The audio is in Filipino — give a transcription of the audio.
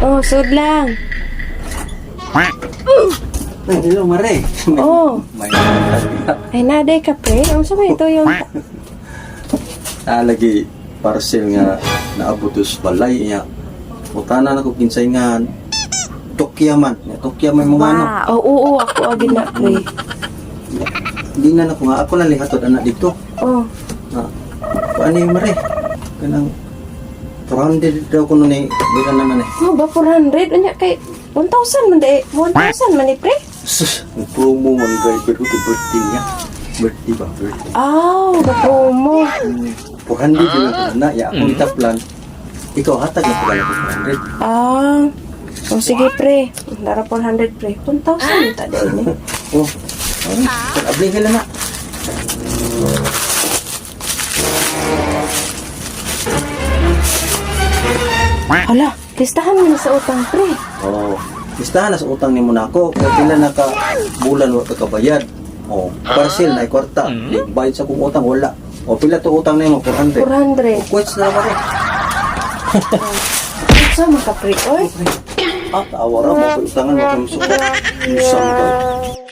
Oh, sud lang. Ay, hello, Mare. Oh. May Ay, naday ka, pre. Ang sa ito yung... lagi parcel nga naabutos balay niya. Mutana na ko kinsay nga Tokya man. Tokya may mga ano. Oh, oo, ako agad na, pre. Hindi na ako nga. Ako na lihatod anak dito. Oh. Paano yung Mare? Kanang 400 daw ko nun eh. Bilan naman eh. Oh, ba 400? Anya kay 1,000 man di. 1,000 man ni, pre. Sus, ang promo man driver ko to birthday niya. Birthday ba? Birthday. Ah, ba promo. 400 din ako na. Ya, akong itaplan. Ikaw hatag na pala ko 400. Ah. Oh, sige, pre. Dara 400, pre. 1,000 ta dai ni. Oh, abli ka lang na. Hala, listahan mo na sa utang, pre. Oh, listahan na sa utang ni mo na ako. Kaya pila na ka bulan wala ka kabayad. Oh, parcel na kwarta. Bayad sa kong utang wala. Oh, pila to utang na mo 400. 400. Quits na ba? Sa mga pre, oy. Tawa ra mo utangan mo kung suko. Usang daw.